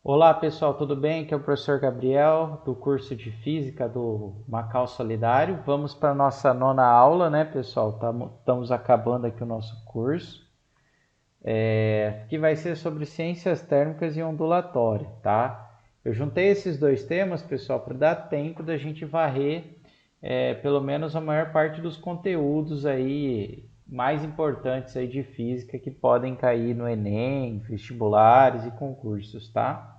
Olá pessoal, tudo bem? Aqui é o professor Gabriel do curso de Física do Macau Solidário. Vamos para a nossa nona aula, né, pessoal? Estamos acabando aqui o nosso curso, que vai ser sobre ciências térmicas e ondulatória, tá? Eu juntei esses dois temas, pessoal, para dar tempo da gente varrer pelo menos a maior parte dos conteúdos aí mais importantes aí de física que podem cair no Enem, vestibulares e concursos, tá?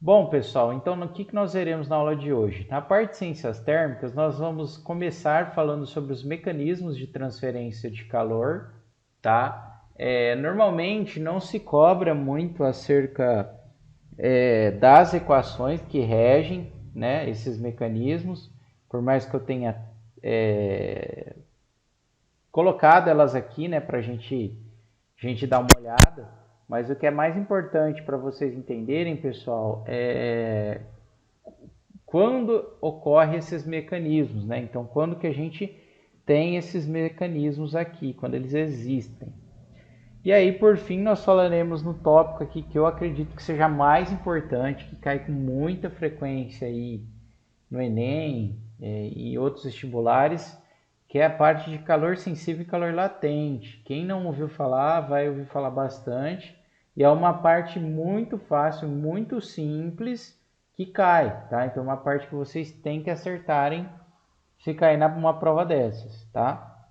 Bom, pessoal, então no que nós veremos na aula de hoje? Na parte de ciências térmicas, nós vamos começar falando sobre os mecanismos de transferência de calor, tá? Normalmente não se cobra muito acerca das equações que regem, né, esses mecanismos, por mais que eu tenha colocado elas aqui, né, para a gente dar uma olhada, mas o que é mais importante para vocês entenderem, pessoal, é quando ocorrem esses mecanismos, né? Então, quando que a gente tem esses mecanismos aqui, quando eles existem. E aí, por fim, nós falaremos no tópico aqui que eu acredito que seja mais importante, que cai com muita frequência aí no Enem e outros vestibulares, que é a parte de calor sensível e calor latente. Quem não ouviu falar, vai ouvir falar bastante. E é uma parte muito fácil, muito simples, que cai, tá? Então é uma parte que vocês têm que acertarem se cair numa prova dessas, tá?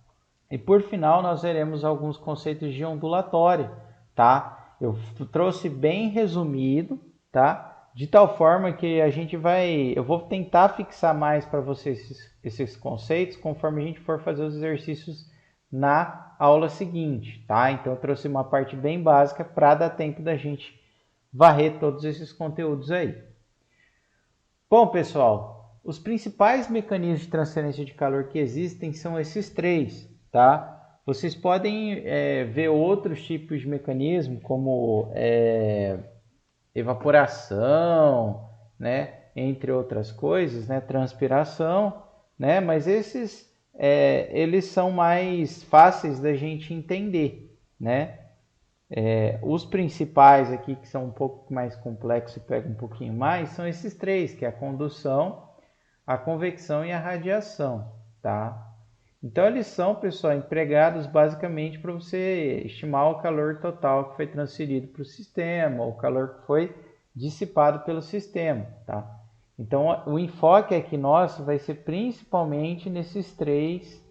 E por final nós veremos alguns conceitos de ondulatória, tá? Eu trouxe bem resumido, tá? De tal forma que eu vou tentar fixar mais para vocês esses conceitos conforme a gente for fazer os exercícios na aula seguinte, tá? Então eu trouxe uma parte bem básica para dar tempo da gente varrer todos esses conteúdos aí. Bom, pessoal, os principais mecanismos de transferência de calor que existem são esses três, tá? Vocês podem ver outros tipos de mecanismo, como evaporação, né? Entre outras coisas, né? Transpiração, né? Mas eles são mais fáceis da gente entender, né? Os principais aqui, que são um pouco mais complexos e pegam um pouquinho mais, são esses três, que é a condução, a convecção e a radiação, tá? Então, eles são, pessoal, empregados basicamente para você estimar o calor total que foi transferido para o sistema, o calor que foi dissipado pelo sistema, tá? Então, o enfoque aqui nosso vai ser principalmente nesses três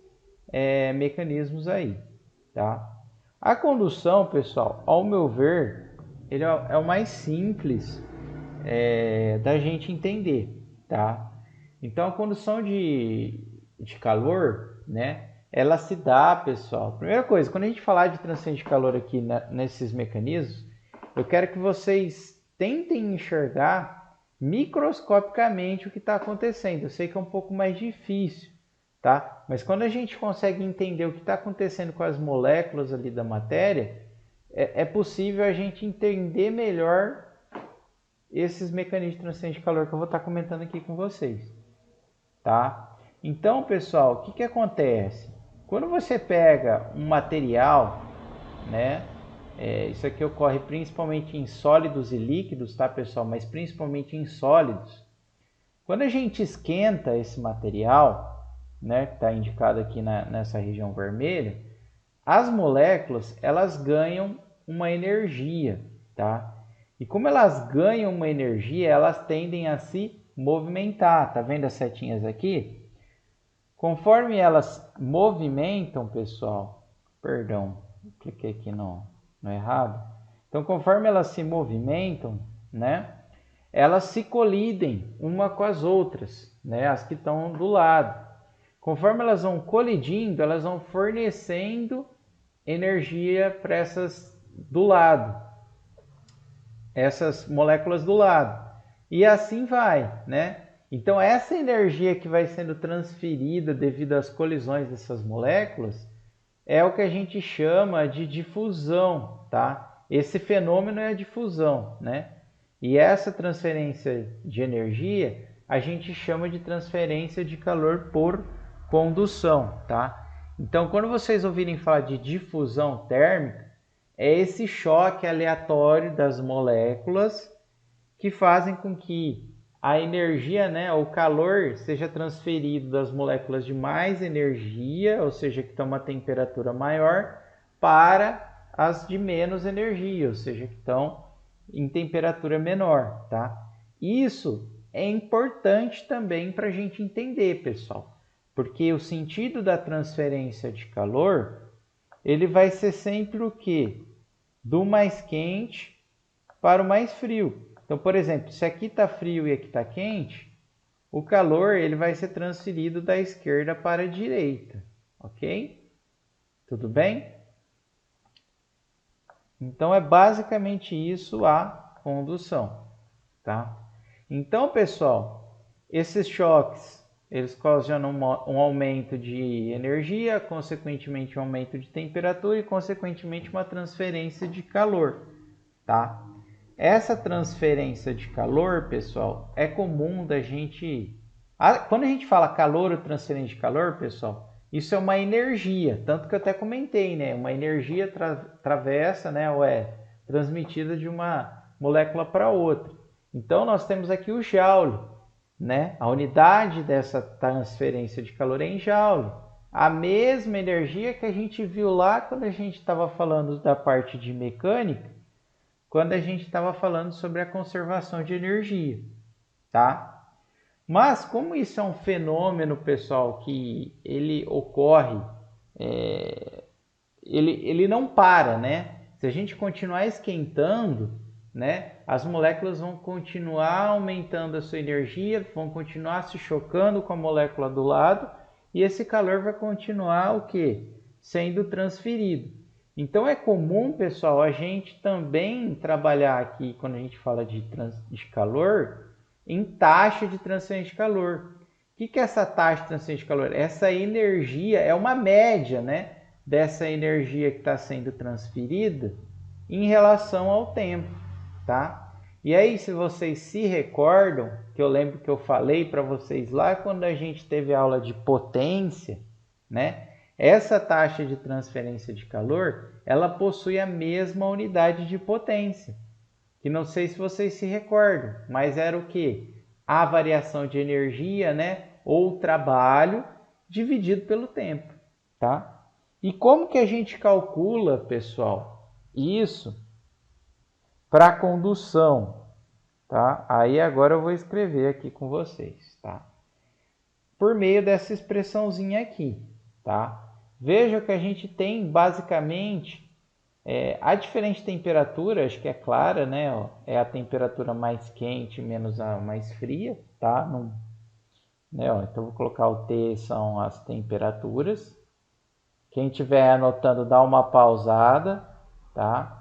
mecanismos aí, tá? A condução, pessoal, ao meu ver, ele é o mais simples da gente entender, tá? Então, a condução de calor, né? Ela se dá, pessoal. Primeira coisa, quando a gente falar de transferência de calor aqui nesses mecanismos, eu quero que vocês tentem enxergar microscopicamente o que está acontecendo. Eu sei que é um pouco mais difícil, tá? Mas quando a gente consegue entender o que está acontecendo com as moléculas ali da matéria, é possível a gente entender melhor esses mecanismos de transferência de calor que eu vou estar comentando aqui com vocês, tá? Então, pessoal, o que acontece? Quando você pega um material, né? Isso aqui ocorre principalmente em sólidos e líquidos, tá, pessoal? Mas principalmente em sólidos. Quando a gente esquenta esse material, né, que está indicado aqui nessa região vermelha, as moléculas elas ganham uma energia, tá? E como elas ganham uma energia, elas tendem a se movimentar. Tá vendo as setinhas aqui? Conforme elas movimentam, pessoal, perdão, cliquei aqui no errado. Então, conforme elas se movimentam, né, elas se colidem uma com as outras, né, as que estão do lado. Conforme elas vão colidindo, elas vão fornecendo energia para essas do lado, essas moléculas do lado. E assim vai, né? Então essa energia que vai sendo transferida devido às colisões dessas moléculas é o que a gente chama de difusão, tá? Esse fenômeno é a difusão, né? E essa transferência de energia a gente chama de transferência de calor por condução, tá? Então, quando vocês ouvirem falar de difusão térmica, é esse choque aleatório das moléculas que fazem com que a energia, né, o calor seja transferido das moléculas de mais energia, ou seja, que estão a uma temperatura maior, para as de menos energia, ou seja, que estão em temperatura menor, tá? Isso é importante também para a gente entender, pessoal, porque o sentido da transferência de calor, ele vai ser sempre o quê? Do mais quente para o mais frio. Então, por exemplo, se aqui está frio e aqui está quente, o calor ele vai ser transferido da esquerda para a direita, ok? Tudo bem? Então, é basicamente isso a condução, tá? Então, pessoal, esses choques, eles ocasionam um aumento de energia, consequentemente um aumento de temperatura e, consequentemente, uma transferência de calor, tá? Essa transferência de calor, pessoal, é comum da gente... Quando a gente fala calor ou transferência de calor, pessoal, isso é uma energia, tanto que eu até comentei, né? Uma energia atravessa, né? Ou é transmitida de uma molécula para outra. Então, nós temos aqui o joule, né? A unidade dessa transferência de calor é em joule. A mesma energia que a gente viu lá quando a gente estava falando da parte de mecânica, quando a gente estava falando sobre a conservação de energia, tá? Mas como isso é um fenômeno, pessoal, que ele ocorre, ele não para, né? Se a gente continuar esquentando, né, as moléculas vão continuar aumentando a sua energia, vão continuar se chocando com a molécula do lado, e esse calor vai continuar o quê? Sendo transferido. Então é comum, pessoal, a gente também trabalhar aqui, quando a gente fala de calor, em taxa de transferência de calor. O que é essa taxa de transferência de calor? Essa energia é uma média, né, dessa energia que está sendo transferida em relação ao tempo, tá? E aí, se vocês se recordam, que eu lembro que eu falei para vocês lá quando a gente teve aula de potência, né? Essa taxa de transferência de calor, ela possui a mesma unidade de potência, que não sei se vocês se recordam, mas era o quê? A variação de energia, né? Ou trabalho dividido pelo tempo, tá? E como que a gente calcula, pessoal, isso para a condução, tá? Aí agora eu vou escrever aqui com vocês, tá? Por meio dessa expressãozinha aqui, tá? Veja que a gente tem basicamente a diferente temperatura, acho que é clara, né? Ó, é a temperatura mais quente menos a mais fria, tá? Não, né, ó, então vou colocar o T, são as temperaturas. Quem estiver anotando, dá uma pausada, tá?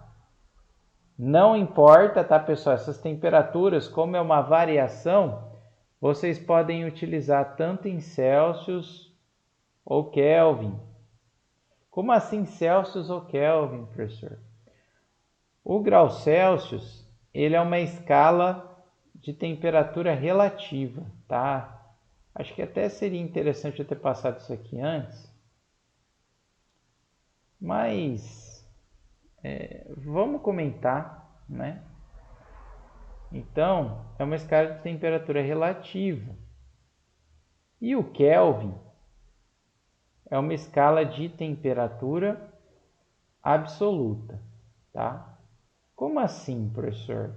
Não importa, tá, pessoal? Essas temperaturas, como é uma variação, vocês podem utilizar tanto em Celsius ou Kelvin. Como assim Celsius ou Kelvin, professor? O grau Celsius, ele é uma escala de temperatura relativa, tá? Acho que até seria interessante eu ter passado isso aqui antes. Mas vamos comentar, né? Então, é uma escala de temperatura relativa. E o Kelvin é uma escala de temperatura absoluta, tá? Como assim, professor?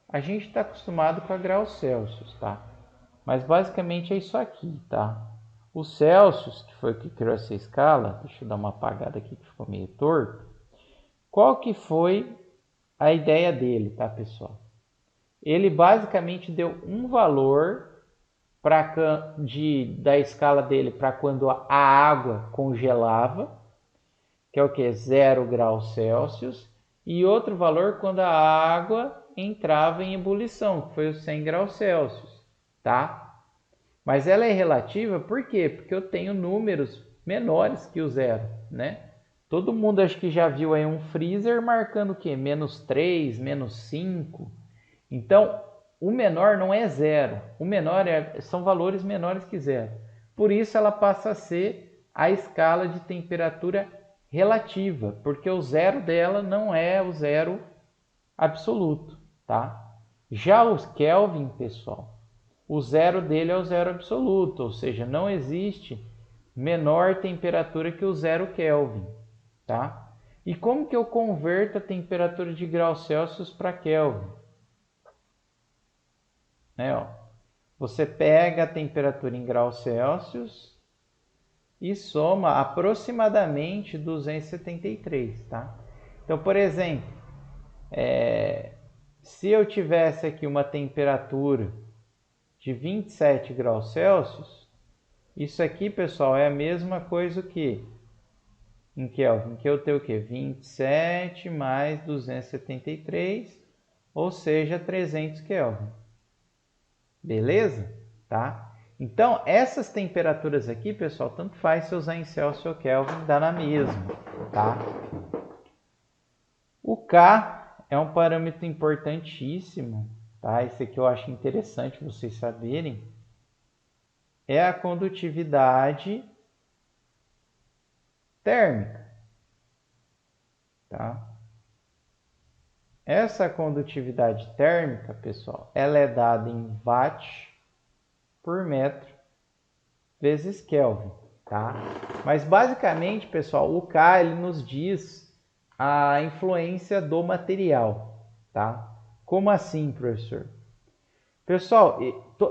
A gente está acostumado com a graus Celsius, tá? Mas basicamente é isso aqui, tá? O Celsius, que foi o que criou essa escala, deixa eu dar uma apagada aqui que ficou meio torto. Qual que foi a ideia dele, tá, pessoal? Ele basicamente deu um valor da escala dele para quando a água congelava, que é o que? 0 graus Celsius, e outro valor quando a água entrava em ebulição, que foi os 100 graus Celsius, tá? Mas ela é relativa por quê? Porque eu tenho números menores que o zero, né? Todo mundo acho que já viu aí um freezer marcando o quê? -3, -5. Então, o menor não é zero. O menor são valores menores que zero. Por isso, ela passa a ser a escala de temperatura relativa, porque o zero dela não é o zero absoluto, tá? Já os Kelvin, pessoal, o zero dele é o zero absoluto, ou seja, não existe menor temperatura que o zero Kelvin, tá? E como que eu converto a temperatura de graus Celsius para Kelvin? Né, ó, você pega a temperatura em graus Celsius e soma aproximadamente 273, tá? Então, por exemplo, se eu tivesse aqui uma temperatura de 27 graus Celsius, isso aqui, pessoal, é a mesma coisa que em Kelvin, que eu tenho o quê? 27 mais 273, ou seja, 300 Kelvin. Beleza? Tá? Então, essas temperaturas aqui, pessoal, tanto faz se usar em Celsius ou Kelvin, dá na mesma, tá? O K é um parâmetro importantíssimo, tá? Esse aqui eu acho interessante vocês saberem. É a condutividade térmica, tá? Essa condutividade térmica, pessoal, ela é dada em watt por metro vezes Kelvin, tá? Mas basicamente, pessoal, o K ele nos diz a influência do material, tá? Como assim, professor? Pessoal,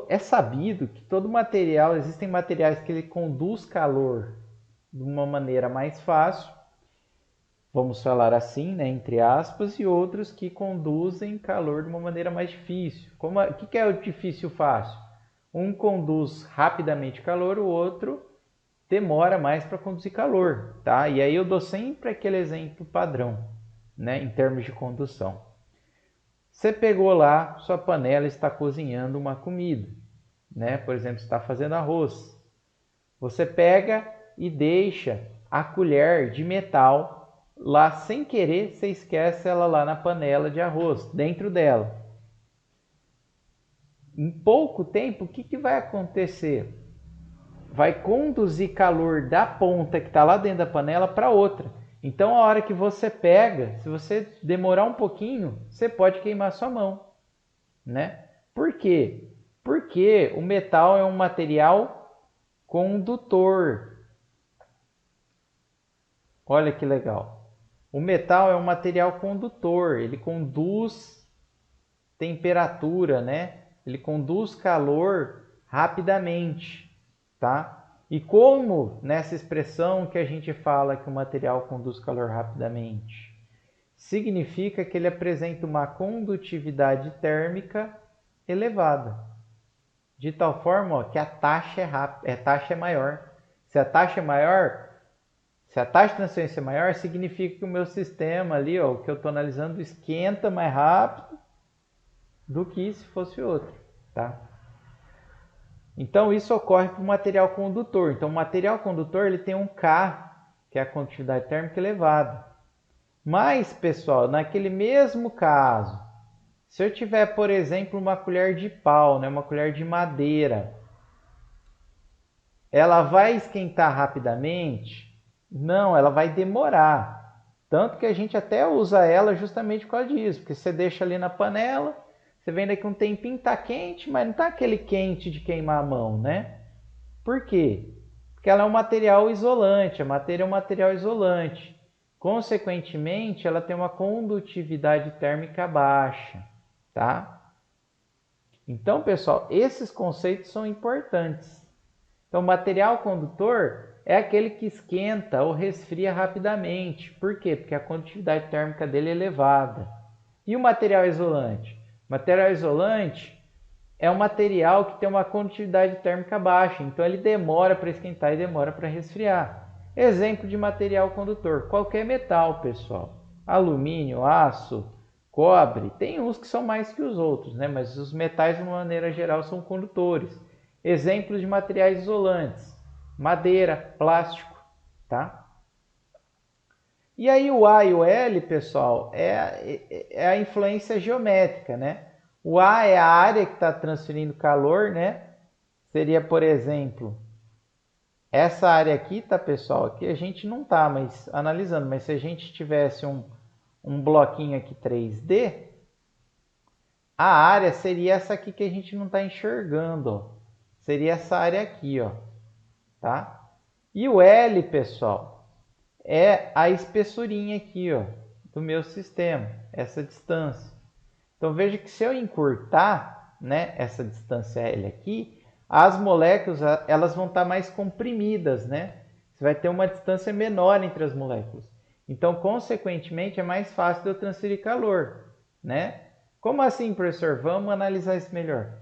é sabido que todo material, existem materiais que ele conduz calor de uma maneira mais fácil, vamos falar assim, né, entre aspas, e outros que conduzem calor de uma maneira mais difícil. O que é o difícil fácil? Um conduz rapidamente calor, o outro demora mais para conduzir calor, tá? E aí eu dou sempre aquele exemplo padrão, né, em termos de condução. Você pegou lá, sua panela está cozinhando uma comida, né? Por exemplo, está fazendo arroz. Você pega e deixa a colher de metal lá sem querer, você esquece ela lá na panela de arroz, dentro dela. Em pouco tempo, o que vai acontecer? Vai conduzir calor da ponta que está lá dentro da panela para outra. Então, a hora que você pega, se você demorar um pouquinho, você pode queimar sua mão, né? Por quê? Porque o metal é um material condutor. Olha que legal. O metal é um material condutor, ele conduz temperatura, né? Ele conduz calor rapidamente, tá? E como nessa expressão que a gente fala que o material conduz calor rapidamente? Significa que ele apresenta uma condutividade térmica elevada, de tal forma ó, que a taxa taxa é maior. Se a taxa é maior, se a taxa de transferência é maior, significa que o meu sistema ali, ó, o que eu estou analisando, esquenta mais rápido do que se fosse outro, tá? Então, isso ocorre para o material condutor. Então, o material condutor ele tem um K, que é a condutividade térmica elevada. Mas, pessoal, naquele mesmo caso, se eu tiver, por exemplo, uma colher de pau, né, uma colher de madeira, ela vai esquentar rapidamente? Não, ela vai demorar. Tanto que a gente até usa ela justamente por causa disso, porque você deixa ali na panela, você vem daqui um tempinho, tá quente, mas não tá aquele quente de queimar a mão, né? Por quê? Porque ela é um material isolante, a madeira é um material isolante. Consequentemente, ela tem uma condutividade térmica baixa, tá? Então, pessoal, esses conceitos são importantes. Então, o material condutor é aquele que esquenta ou resfria rapidamente. Por quê? Porque a condutividade térmica dele é elevada. E o material isolante? O material isolante é um material que tem uma condutividade térmica baixa, então ele demora para esquentar e demora para resfriar. Exemplo de material condutor, qualquer metal, pessoal. Alumínio, aço, cobre, tem uns que são mais que os outros, né? Mas os metais, de uma maneira geral, são condutores. Exemplos de materiais isolantes, madeira, plástico, tá? E aí o A e o L, pessoal, é a influência geométrica, né? O A é a área que está transferindo calor, né? Seria, por exemplo, Essa área aqui, tá, pessoal? Aqui a gente não tá mais analisando, mas se a gente tivesse um bloquinho aqui 3D, a área seria essa aqui que a gente não está enxergando, ó. Seria essa área aqui, ó, tá? E o L, pessoal, é a espessurinha aqui, ó, do meu sistema, essa distância. Então veja que se eu encurtar, né, essa distância L aqui, as moléculas elas vão estar mais comprimidas, né? Você vai ter uma distância menor entre as moléculas. Então, consequentemente, é mais fácil de eu transferir calor, né? Como assim, professor? Vamos analisar isso melhor.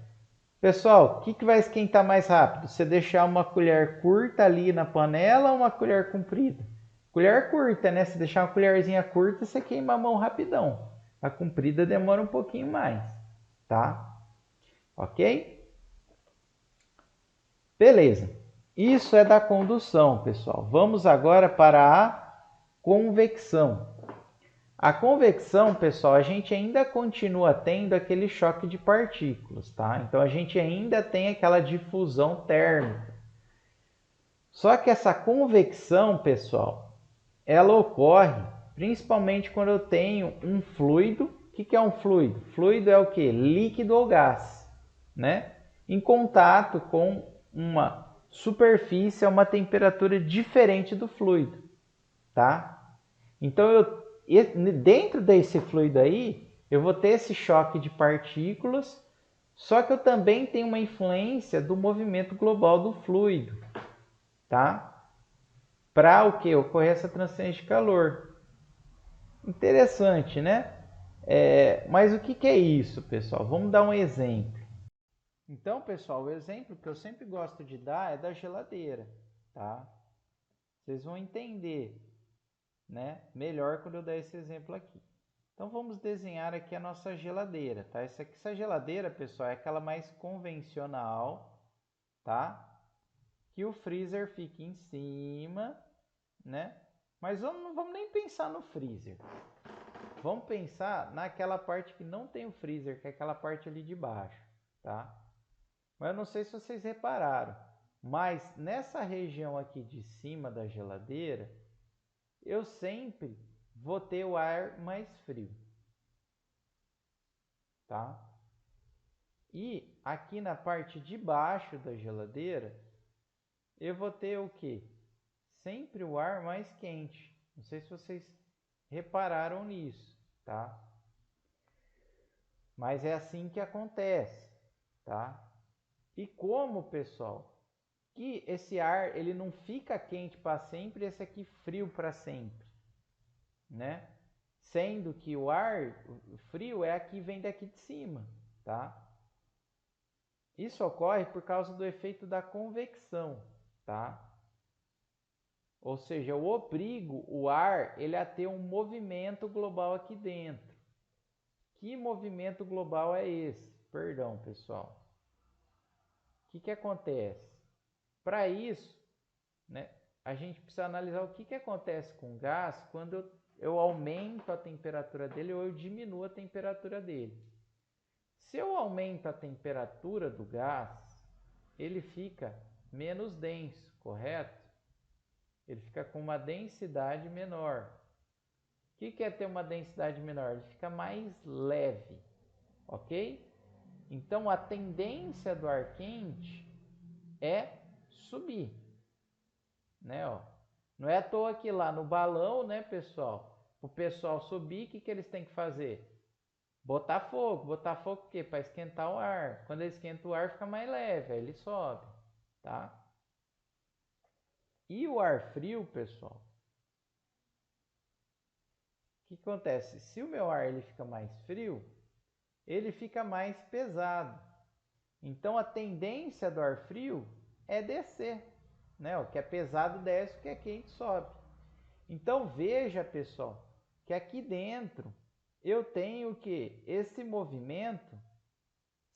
Pessoal, o que vai esquentar mais rápido? Você deixar uma colher curta ali na panela ou uma colher comprida? Colher curta, né? Se deixar uma colherzinha curta, você queima a mão rapidão. A comprida demora um pouquinho mais, tá? Ok? Beleza. Isso é da condução, pessoal. Vamos agora para a convecção. A convecção, pessoal, a gente ainda continua tendo aquele choque de partículas, tá? Então a gente ainda tem aquela difusão térmica. Só que essa convecção, pessoal, ela ocorre principalmente quando eu tenho um fluido. O que é um fluido? Fluido é o que? Líquido ou gás, né? Em contato com uma superfície a uma temperatura diferente do fluido, tá? Então, dentro desse fluido aí, eu vou ter esse choque de partículas, só que eu também tenho uma influência do movimento global do fluido, tá? Para o que? Ocorrer essa transferência de calor. Interessante, né? Mas o que é isso, pessoal? Vamos dar um exemplo. Então, pessoal, o exemplo que eu sempre gosto de dar é da geladeira, tá? Vocês vão entender, né, melhor quando eu der esse exemplo aqui. Então vamos desenhar aqui a nossa geladeira, tá? Essa geladeira, pessoal, é aquela mais convencional, tá? Que o freezer fica em cima, né? Mas não vamos nem pensar no freezer. Vamos pensar naquela parte que não tem o freezer, que é aquela parte ali de baixo, tá? Mas eu não sei se vocês repararam, mas nessa região aqui de cima da geladeira, eu sempre vou ter o ar mais frio, tá? E aqui na parte de baixo da geladeira, eu vou ter o que? Sempre o ar mais quente. Não sei se vocês repararam nisso, tá? Mas é assim que acontece, tá? E como, pessoal, que esse ar ele não fica quente para sempre, esse aqui frio para sempre, né? Sendo que o ar frio é aqui vem daqui de cima, tá? Isso ocorre por causa do efeito da convecção, tá? Ou seja, eu obrigo o ar ele a ter um movimento global aqui dentro. Que movimento global é esse? Perdão, pessoal. O que acontece? Para isso, né, a gente precisa analisar o que acontece com o gás quando eu aumento a temperatura dele ou eu diminuo a temperatura dele. Se eu aumento a temperatura do gás, ele fica menos denso, correto? Ele fica com uma densidade menor. O que é ter uma densidade menor? Ele fica mais leve, ok? Então a tendência do ar quente é subir, né? Ó. Não é à toa que lá no balão, né, pessoal? O pessoal subir, o que eles têm que fazer? Botar fogo. Botar fogo o quê? Para esquentar o ar. Quando ele esquenta o ar, fica mais leve, aí ele sobe, tá? E o ar frio, pessoal, o que acontece? Se o meu ar ele fica mais frio, ele fica mais pesado. Então a tendência do ar frio é descer, né? O que é pesado desce, o que é quente sobe. Então veja, pessoal, que aqui dentro eu tenho que esse movimento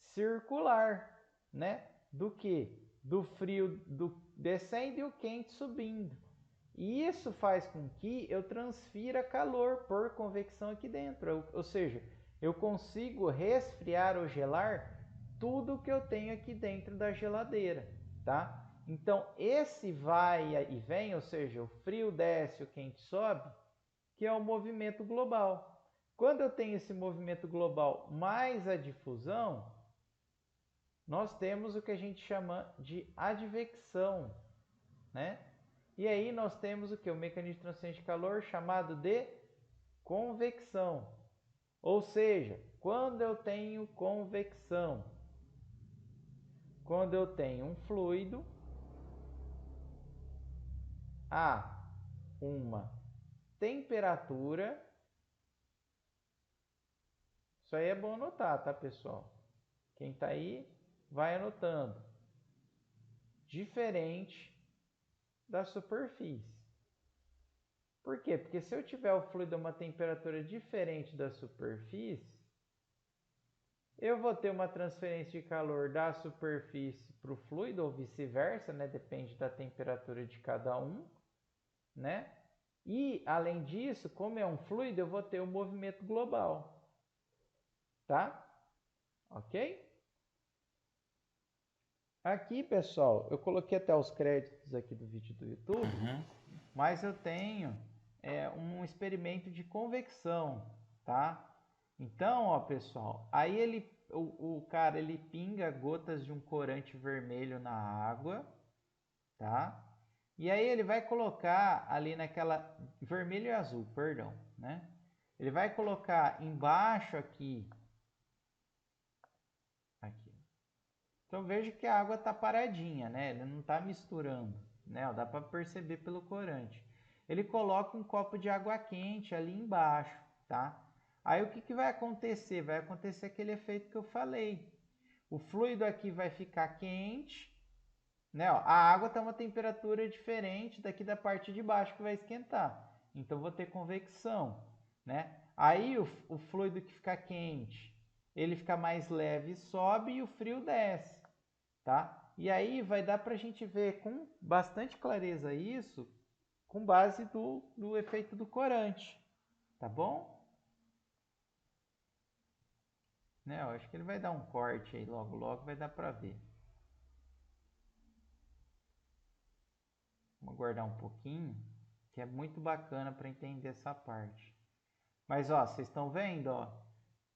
circular, né? Do que? Do frio descendo e o quente subindo. E isso faz com que eu transfira calor por convecção aqui dentro. Ou seja, eu consigo resfriar ou gelar tudo que eu tenho aqui dentro da geladeira, tá? Então, esse vai e vem, ou seja, o frio desce, o quente sobe, que é o movimento global. Quando eu tenho esse movimento global mais a difusão, nós temos o que a gente chama de advecção, né? E aí nós temos o que? O mecanismo de transferência de calor chamado de convecção. Ou seja, quando eu tenho convecção, quando eu tenho um fluido a uma temperatura, isso aí é bom anotar, tá, pessoal? Quem tá aí, vai anotando. Diferente da superfície. Por quê? Porque se eu tiver o fluido a uma temperatura diferente da superfície, eu vou ter uma transferência de calor da superfície para o fluido ou vice-versa, né? Depende da temperatura de cada um, né? E, além disso, como é um fluido, eu vou ter um movimento global, tá? Ok? Aqui, pessoal, eu coloquei até os créditos aqui do vídeo do YouTube, mas eu tenho um experimento de convecção, tá? Então, ó, pessoal, aí o cara ele pinga gotas de um corante vermelho na água, tá? E aí ele vai colocar ali naquela vermelho e azul, perdão, né? Ele vai colocar embaixo aqui. Então veja que a água está paradinha, né? Ele não está misturando, né? Ó, dá para perceber pelo corante. Ele coloca um copo de água quente ali embaixo, tá? Aí o que vai acontecer? Vai acontecer aquele efeito que eu falei. O fluido aqui vai ficar quente, né? Ó, a água está uma temperatura diferente daqui da parte de baixo que vai esquentar. Então vou ter convecção, né? Aí o fluido que fica quente, ele fica mais leve e sobe e o frio desce, tá? E aí vai dar para a gente ver com bastante clareza isso com base do efeito do corante, tá bom? Né? Eu acho que ele vai dar um corte aí logo logo, vai dar para ver. Vamos aguardar um pouquinho, que é muito bacana para entender essa parte. Mas ó, vocês estão vendo, ó?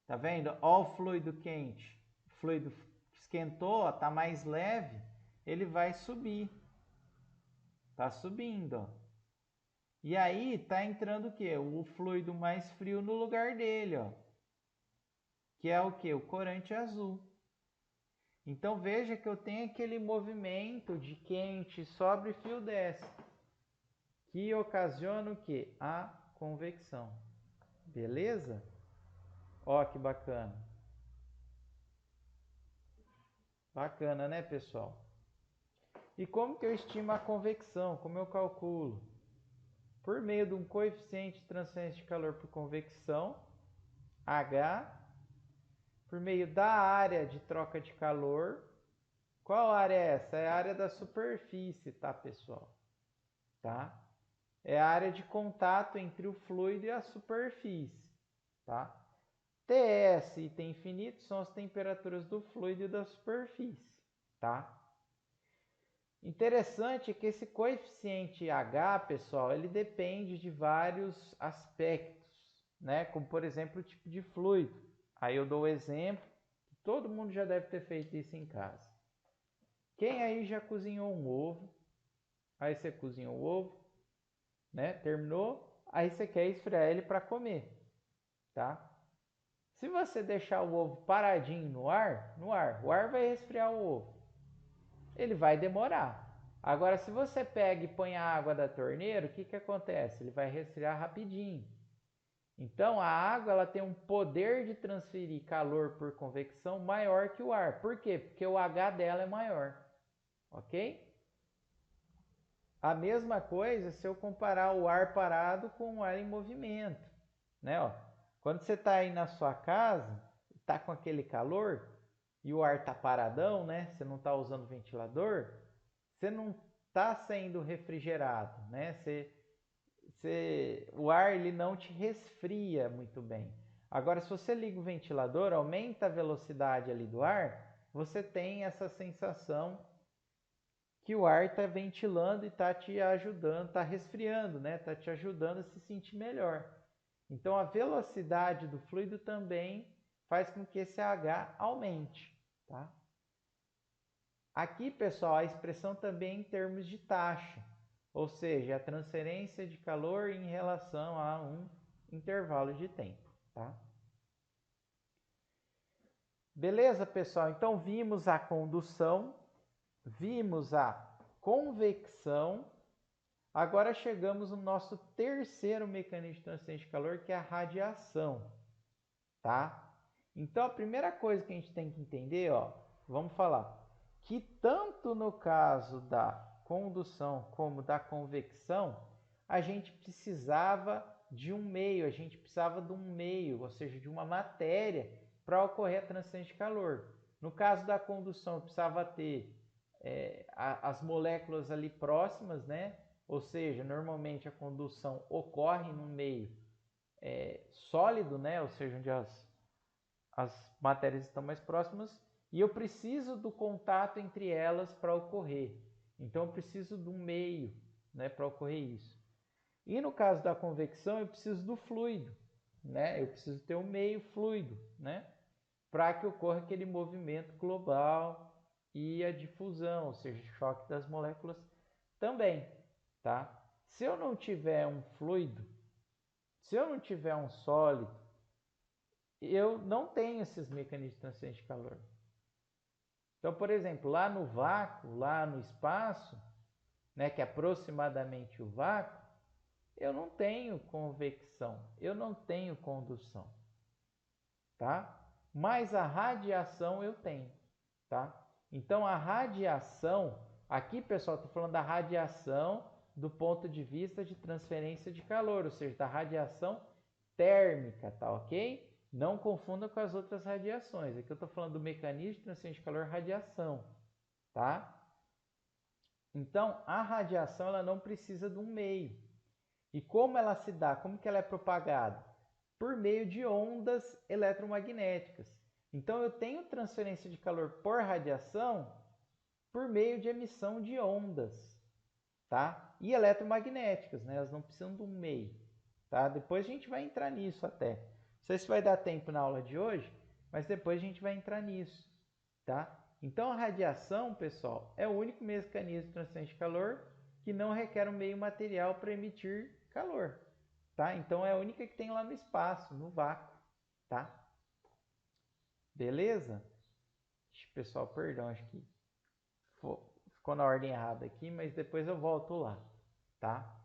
Tá vendo? Ó o fluido quente. O fluido esquentou, ó, tá mais leve, ele vai subir. Tá subindo, ó. E aí tá entrando o quê? O fluido mais frio no lugar dele, ó. Que é o quê? O corante azul. Então veja que eu tenho aquele movimento de quente, sobe e frio desce, que ocasiona o quê? A convecção. Beleza? Ó que bacana. Bacana, né, pessoal? E como que eu estimo a convecção? Como eu calculo? Por meio de um coeficiente de transferência de calor por convecção, H, por meio da área de troca de calor. Qual área é essa? É a área da superfície, tá, pessoal? Tá? É a área de contato entre o fluido e a superfície, tá? TS e T infinito são as temperaturas do fluido e da superfície, tá? Interessante que esse coeficiente H, pessoal, ele depende de vários aspectos, né? Como, por exemplo, o tipo de fluido. Aí eu dou o exemplo, todo mundo já deve ter feito isso em casa. Quem aí já cozinhou um ovo? Aí você cozinha o ovo, né? Terminou, aí você quer esfriar ele para comer, tá? Se você deixar o ovo paradinho o ar vai resfriar o ovo. Ele vai demorar. Agora, se você pega e põe a água da torneira, o que acontece? Ele vai resfriar rapidinho. Então, a água ela tem um poder de transferir calor por convecção maior que o ar. Por quê? Porque o H dela é maior. Ok? A mesma coisa se eu comparar o ar parado com o ar em movimento. Né? Ó, quando você está aí na sua casa, está com aquele calor e o ar está paradão, né? Você não está usando ventilador, você não está sendo refrigerado, né? O ar ele não te resfria muito bem. Agora, se você liga o ventilador, aumenta a velocidade ali do ar, você tem essa sensação que o ar está ventilando e está te ajudando, está resfriando, né? Está te ajudando a se sentir melhor. Então, a velocidade do fluido também faz com que esse H aumente, tá? Aqui, pessoal, a expressão também em termos de taxa, ou seja, a transferência de calor em relação a um intervalo de tempo, tá? Beleza, pessoal? Então, vimos a condução, vimos a convecção. Agora chegamos no nosso terceiro mecanismo de transferência de calor, que é a radiação, tá? Então, a primeira coisa que a gente tem que entender, ó, vamos falar que tanto no caso da condução como da convecção, a gente precisava de um meio, ou seja, de uma matéria para ocorrer a transferência de calor. No caso da condução, eu precisava ter as moléculas ali próximas, né? Ou seja, normalmente a condução ocorre num meio sólido, né? Ou seja, onde as matérias estão mais próximas, e eu preciso do contato entre elas para ocorrer. Então, eu preciso de um meio, né, para ocorrer isso. E no caso da convecção, eu preciso do fluido, né? Eu preciso ter um meio fluido, né, para que ocorra aquele movimento global e a difusão, ou seja, choque das moléculas também, tá? Se eu não tiver um fluido, se eu não tiver um sólido, eu não tenho esses mecanismos de transferência de calor. Então, por exemplo, lá no vácuo, lá no espaço, né, que é aproximadamente o vácuo, eu não tenho convecção, eu não tenho condução, tá? Mas a radiação eu tenho, tá? Então, a radiação, aqui, pessoal, estou falando da radiação do ponto de vista de transferência de calor, ou seja, da radiação térmica, tá ok? Não confunda com as outras radiações. Aqui eu estou falando do mecanismo de transferência de calor, radiação, tá? Então, a radiação ela não precisa de um meio. E como ela se dá? Como que ela é propagada? Por meio de ondas eletromagnéticas. Então, eu tenho transferência de calor por radiação por meio de emissão de ondas, tá? E eletromagnéticas, né? Elas não precisam de um meio, tá? Depois a gente vai entrar nisso até. Não sei se vai dar tempo na aula de hoje, mas depois a gente vai entrar nisso, tá? Então a radiação, pessoal, é o único mecanismo de transferência de calor que não requer um meio material para emitir calor, tá? Então é a única que tem lá no espaço, no vácuo, tá? Beleza? Pessoal, perdão, acho que ficou na ordem errada aqui, mas depois eu volto lá, tá?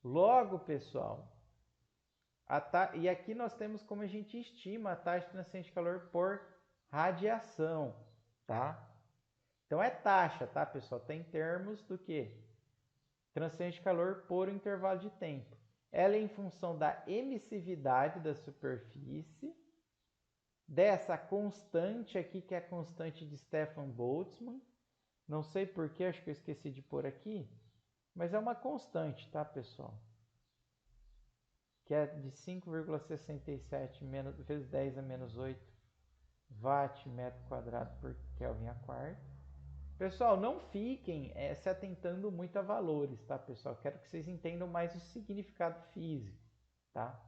Logo, pessoal, e aqui nós temos como a gente estima a taxa de transferência de calor por radiação, tá? Então é taxa, tá, pessoal? Tem termos do que? Transferência de calor por intervalo de tempo. Ela é em função da emissividade da superfície, dessa constante aqui, que é a constante de Stefan Boltzmann. Não sei porquê, acho que eu esqueci de pôr aqui, mas é uma constante, tá, pessoal? Que é de 5,67 vezes 10 a menos 8 watt metro quadrado por Kelvin a quarto. Pessoal, não fiquem se atentando muito a valores, tá, pessoal? Quero que vocês entendam mais o significado físico, tá?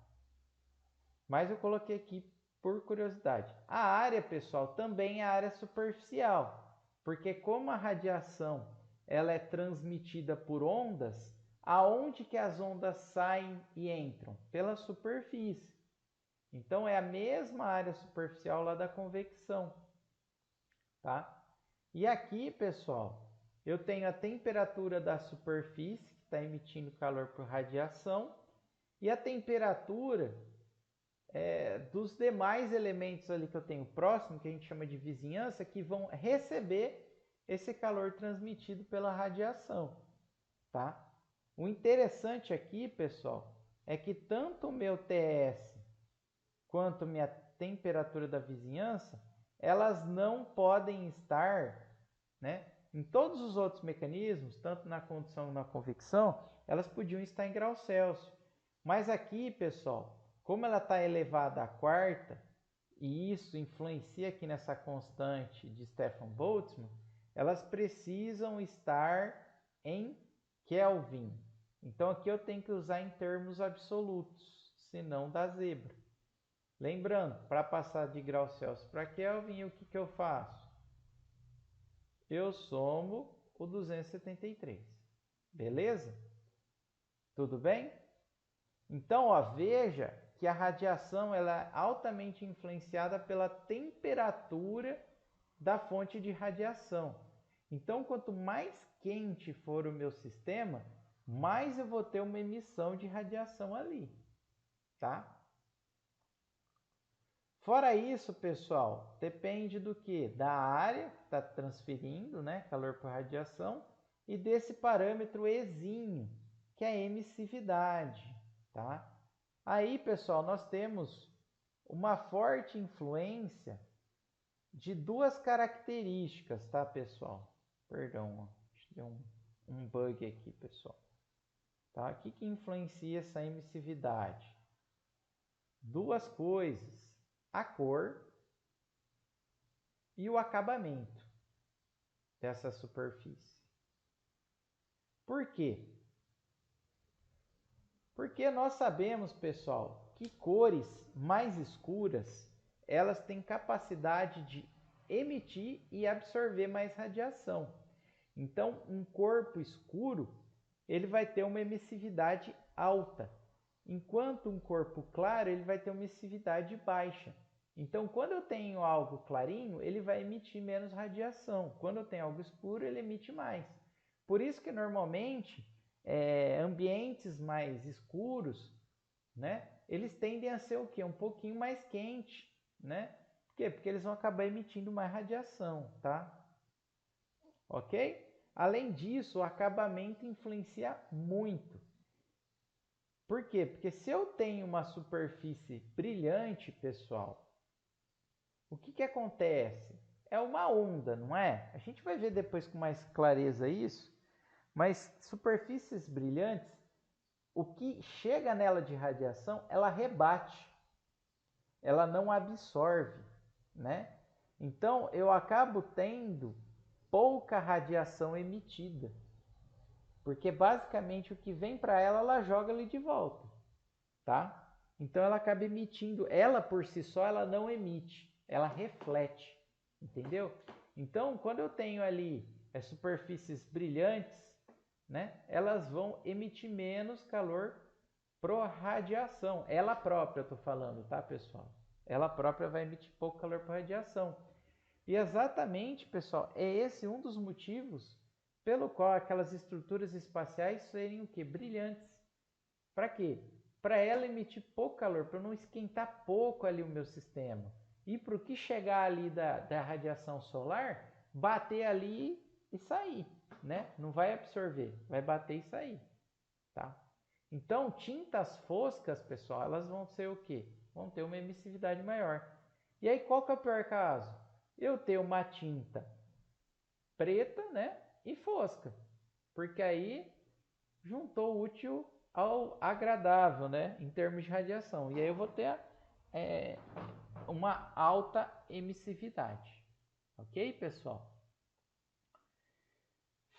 Mas eu coloquei aqui por curiosidade. A área, pessoal, também é a área superficial, porque como a radiação ela é transmitida por ondas, aonde que as ondas saem e entram? Pela superfície. Então é a mesma área superficial lá da convecção, tá? E aqui, pessoal, eu tenho a temperatura da superfície que está emitindo calor por radiação e a temperatura dos demais elementos ali que eu tenho próximo, que a gente chama de vizinhança, que vão receber esse calor transmitido pela radiação, tá? O interessante aqui, pessoal, é que tanto o meu TS quanto minha temperatura da vizinhança, elas não podem estar, né? Em todos os outros mecanismos, tanto na condução como na convecção, elas podiam estar em graus Celsius. Mas aqui, pessoal, como ela está elevada à quarta, e isso influencia aqui nessa constante de Stefan Boltzmann, elas precisam estar em Kelvin. Então aqui eu tenho que usar em termos absolutos, senão dá zebra. Lembrando, para passar de graus Celsius para Kelvin, o que eu faço? Eu somo o 273. Beleza? Tudo bem? Então, ó, veja que a radiação ela é altamente influenciada pela temperatura da fonte de radiação. Então, quanto mais quente for o meu sistema, mais eu vou ter uma emissão de radiação ali, tá? Fora isso, pessoal, depende do que? Da área que está transferindo, né, calor por radiação, e desse parâmetro Ezinho, que é a emissividade, tá? Aí, pessoal, nós temos uma forte influência de duas características, tá, pessoal? Perdão, deu um bug aqui, pessoal. Tá? O que influencia essa emissividade? Duas coisas: a cor e o acabamento dessa superfície. Por quê? Porque nós sabemos, pessoal, que cores mais escuras, elas têm capacidade de emitir e absorver mais radiação. Então, um corpo escuro, ele vai ter uma emissividade alta, enquanto um corpo claro, ele vai ter uma emissividade baixa. Então, quando eu tenho algo clarinho, ele vai emitir menos radiação. Quando eu tenho algo escuro, ele emite mais. Por isso que normalmente ambientes mais escuros, né, eles tendem a ser o quê? Um pouquinho mais quente, né? Por quê? Porque eles vão acabar emitindo mais radiação, tá? Ok? Além disso, o acabamento influencia muito. Por quê? Porque se eu tenho uma superfície brilhante, pessoal, o que acontece? É uma onda, não é? A gente vai ver depois com mais clareza isso, mas superfícies brilhantes, o que chega nela de radiação, ela rebate, ela não absorve, né? Então, eu acabo tendo pouca radiação emitida, porque basicamente o que vem para ela, ela joga ali de volta, tá? Então, ela acaba emitindo, ela por si só, ela não emite, ela reflete, entendeu? Então, quando eu tenho ali superfícies brilhantes, né, elas vão emitir menos calor pro radiação. Ela própria, eu tô falando, tá, pessoal? Ela própria vai emitir pouco calor para radiação. E exatamente, pessoal, é esse um dos motivos pelo qual aquelas estruturas espaciais serem o quê? Brilhantes. Para quê? Para ela emitir pouco calor, para não esquentar pouco ali o meu sistema. E para o que chegar ali da radiação solar, bater ali e sair, né? Não vai absorver, vai bater e sair, tá? Então, tintas foscas, pessoal, elas vão ser o quê? Vão ter uma emissividade maior. E aí, qual que é o pior caso? Eu ter uma tinta preta, né? E fosca. Porque aí juntou o útil ao agradável, né? Em termos de radiação. E aí eu vou ter uma alta emissividade. Ok, pessoal?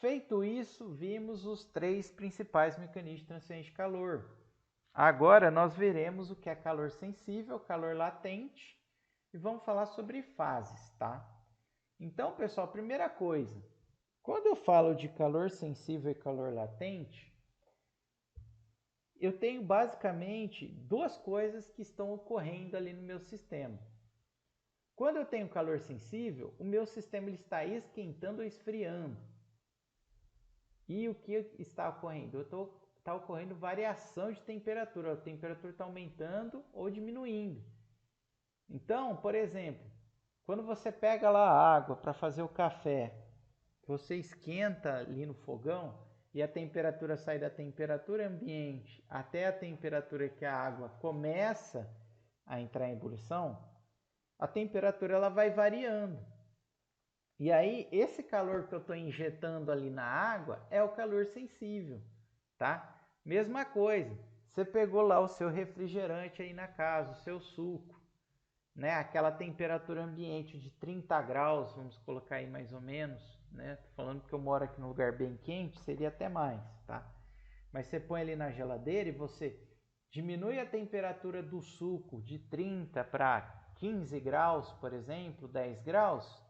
Feito isso, vimos os três principais mecanismos de transferência de calor. Agora nós veremos o que é calor sensível, calor latente e vamos falar sobre fases, tá? Então, pessoal, primeira coisa, quando eu falo de calor sensível e calor latente, eu tenho basicamente duas coisas que estão ocorrendo ali no meu sistema. Quando eu tenho calor sensível, o meu sistema ele está esquentando ou esfriando. E o que está ocorrendo? Está ocorrendo variação de temperatura. A temperatura está aumentando ou diminuindo. Então, por exemplo, quando você pega lá a água para fazer o café, você esquenta ali no fogão e a temperatura sai da temperatura ambiente até a temperatura que a água começa a entrar em ebulição, a temperatura ela vai variando. E aí, esse calor que eu estou injetando ali na água é o calor sensível, tá? Mesma coisa, você pegou lá o seu refrigerante aí na casa, o seu suco. né, aquela temperatura ambiente de 30 graus, vamos colocar aí mais ou menos, né? Tô falando que eu moro aqui num lugar bem quente, seria até mais, tá? Mas você põe ali na geladeira e você diminui a temperatura do suco de 30 para 15 graus, por exemplo, 10 graus,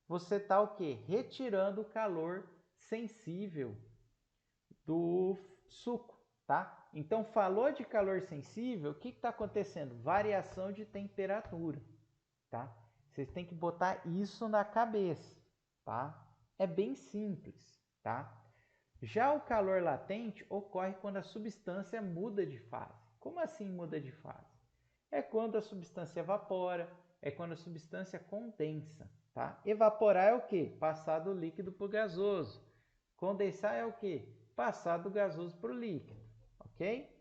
você está o quê? Retirando o calor sensível do suco, tá? Então, falou de calor sensível, o que está acontecendo? Variação de temperatura, tá? Vocês têm que botar isso na cabeça, tá? É bem simples, tá? Já o calor latente ocorre quando a substância muda de fase. Como assim muda de fase? É quando a substância evapora, é quando a substância condensa, tá? Evaporar é o quê? Passar do líquido para o gasoso. Condensar é o quê? Passar do gasoso para o líquido, ok?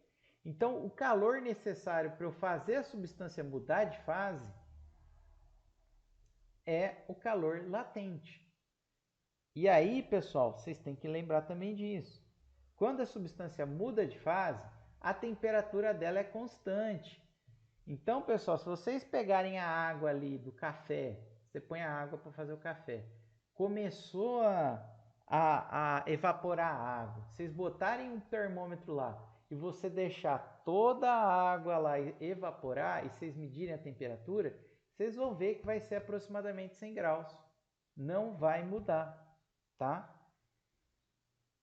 Então, o calor necessário para eu fazer a substância mudar de fase é o calor latente. E aí, pessoal, vocês têm que lembrar também disso. Quando a substância muda de fase, a temperatura dela é constante. Então, pessoal, se vocês pegarem a água ali do café, você põe a água para fazer o café, começou a evaporar a água, vocês botarem um termômetro lá e você deixar toda a água lá evaporar e vocês medirem a temperatura, vocês vão ver que vai ser aproximadamente 100 graus. Não vai mudar, tá?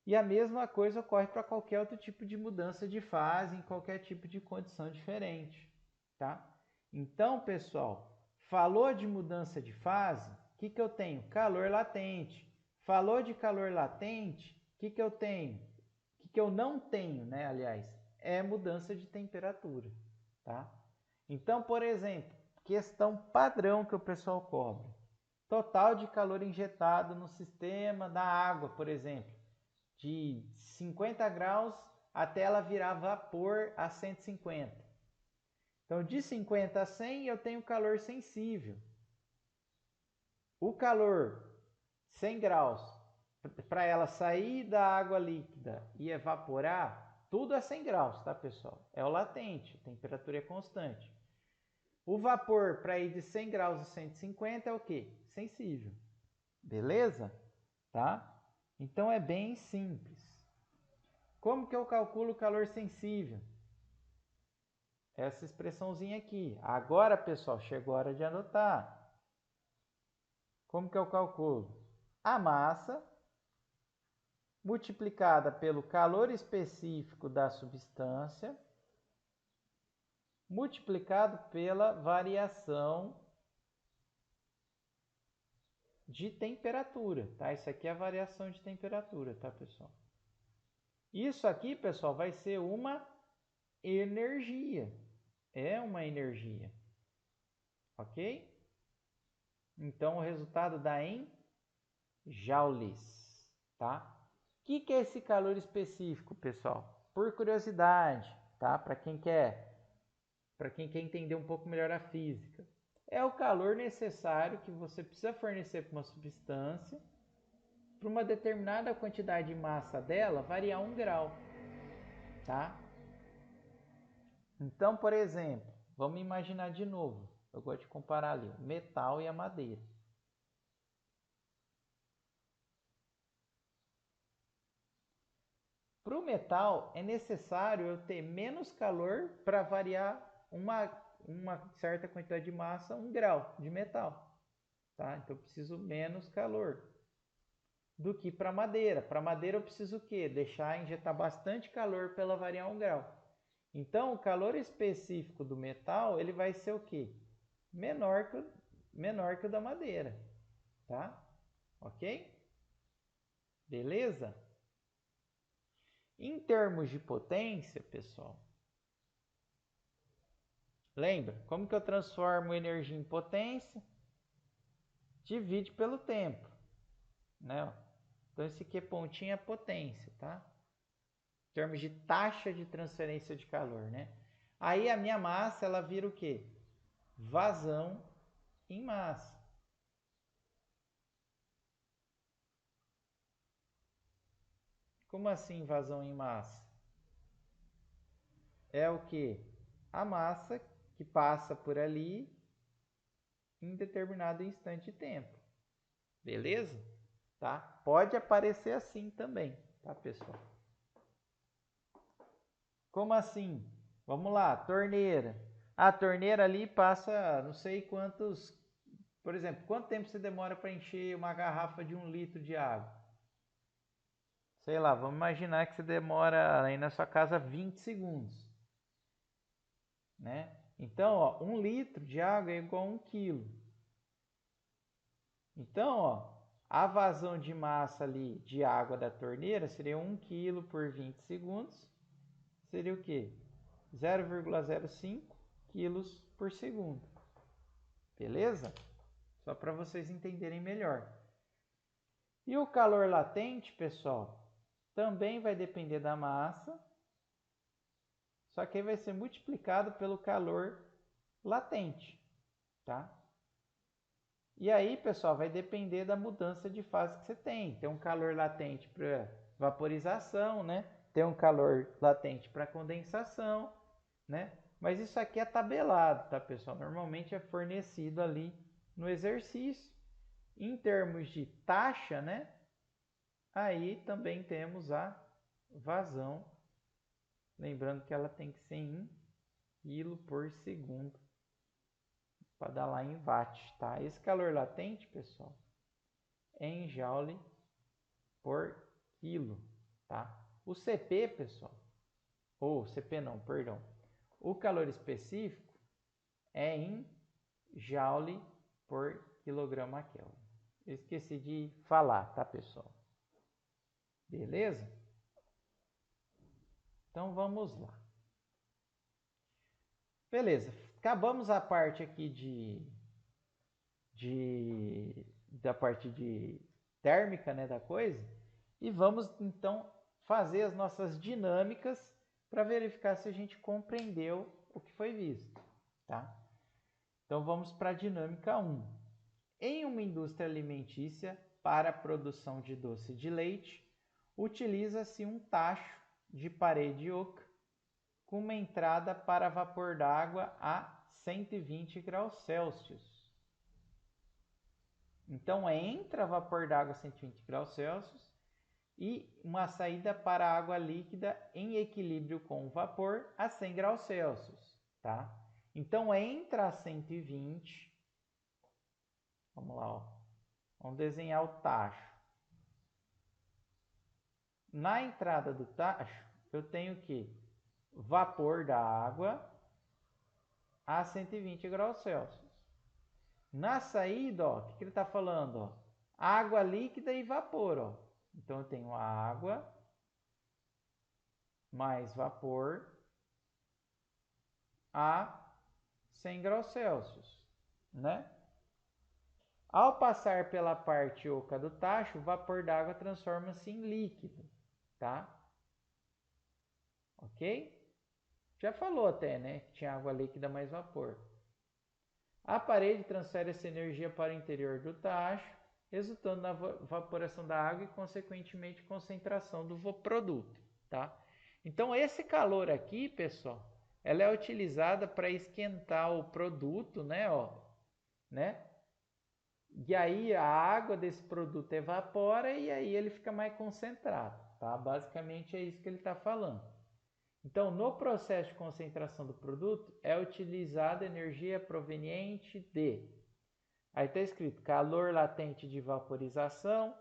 E a mesma coisa ocorre para qualquer outro tipo de mudança de fase, em qualquer tipo de condição diferente, tá? Então, pessoal, falou de mudança de fase, o que eu tenho? Calor latente. Falou de calor latente, o que eu tenho? O que eu não tenho, né? Aliás, é mudança de temperatura, tá? Então, por exemplo, questão padrão que o pessoal cobra. Total de calor injetado no sistema da água, por exemplo, de 50 graus até ela virar vapor a 150. Então, de 50 a 100 eu tenho calor sensível. O calor 100 graus, para ela sair da água líquida e evaporar, tudo a 100 graus, tá, pessoal? É o latente, a temperatura é constante. O vapor para ir de 100 graus a 150 é o quê? Sensível. Beleza? Tá? Então é bem simples. Como que eu calculo o calor sensível? Essa expressãozinha aqui. Agora, pessoal, chegou a hora de anotar. Como que eu calculo? A massa multiplicada pelo calor específico da substância multiplicado pela variação de temperatura, tá? Isso aqui é a variação de temperatura, tá, pessoal? Isso aqui, pessoal, vai ser uma energia. É uma energia. Ok? Então, o resultado dá em joules, tá? O que é esse calor específico, pessoal? Por curiosidade, tá? Para quem quer entender um pouco melhor a física. É o calor necessário que você precisa fornecer para uma substância para uma determinada quantidade de massa dela variar 1 grau, tá? Então, por exemplo, vamos imaginar de novo. Eu gosto de comparar ali o metal e a madeira. Para o metal é necessário eu ter menos calor para variar uma certa quantidade de massa, 1 grau de metal. Tá? Então eu preciso menos calor do que para madeira. Para madeira eu preciso o quê? Injetar bastante calor para ela variar 1 grau. Então o calor específico do metal ele vai ser o quê? Menor que o da madeira. Tá? Ok? Beleza? Em termos de potência, pessoal, lembra? Como que eu transformo energia em potência? Divide pelo tempo, né? Então, esse aqui é pontinha potência, tá? Em termos de taxa de transferência de calor, né? Aí a minha massa, ela vira o quê? Vazão em massa. Como assim vazão em massa? É o que? A massa que passa por ali em determinado instante de tempo. Beleza? Tá? Pode aparecer assim também, tá, pessoal? Como assim? Vamos lá, torneira. A torneira ali passa não sei quantos... Por exemplo, quanto tempo você demora para encher uma garrafa de 1 litro de água? Sei lá, vamos imaginar que você demora aí na sua casa 20 segundos. Né? Então, ó, 1 litro de água é igual a 1 quilo. Então, ó, a vazão de massa ali de água da torneira seria 1 quilo por 20 segundos. Seria o quê? 0,05 quilos por segundo. Beleza? Só para vocês entenderem melhor. E o calor latente, pessoal, também vai depender da massa, só que aí vai ser multiplicado pelo calor latente, tá? E aí, pessoal, vai depender da mudança de fase que você tem. Tem um calor latente para vaporização, né? Tem um calor latente para condensação, né? Mas isso aqui é tabelado, tá, pessoal? Normalmente é fornecido ali no exercício. Em termos de taxa, né? Aí também temos a vazão. Lembrando que ela tem que ser em quilo por segundo para dar lá em watt, tá? Esse calor latente, pessoal, é em joule por quilo, tá? O CP, pessoal, ou CP não, perdão. O calor específico é em joule por quilograma Kelvin. Eu esqueci de falar, tá, pessoal? Beleza? Então vamos lá. Beleza, acabamos a parte aqui da parte de térmica, né, da coisa, e vamos então fazer as nossas dinâmicas para verificar se a gente compreendeu o que foi visto, tá? Então vamos para a dinâmica 1. Em uma indústria alimentícia para a produção de doce de leite, utiliza-se um tacho de parede oca com uma entrada para vapor d'água a 120 graus Celsius. Então entra vapor d'água a 120 graus Celsius e uma saída para água líquida em equilíbrio com o vapor a 100 graus Celsius, tá? Então entra a 120. Vamos lá, ó. Vamos desenhar o tacho. Na entrada do tacho, eu tenho que vapor da água a 120 graus Celsius. Na saída, ó, o que ele está falando? Ó? Água líquida e vapor. Ó. Então, eu tenho água mais vapor a 100 graus Celsius. Né? Ao passar pela parte oca do tacho, o vapor d'água transforma-se em líquido. Tá? Ok? Já falou até, né? Que tinha água líquida mais vapor. A parede transfere essa energia para o interior do tacho, resultando na evaporação da água e, consequentemente, concentração do produto. Tá? Então, esse calor aqui, pessoal, ela é utilizada para esquentar o produto, né? Ó, né? E aí a água desse produto evapora e aí ele fica mais concentrado. Tá? Basicamente é isso que ele está falando. Então, no processo de concentração do produto, é utilizada energia proveniente de... Aí está escrito calor latente de vaporização,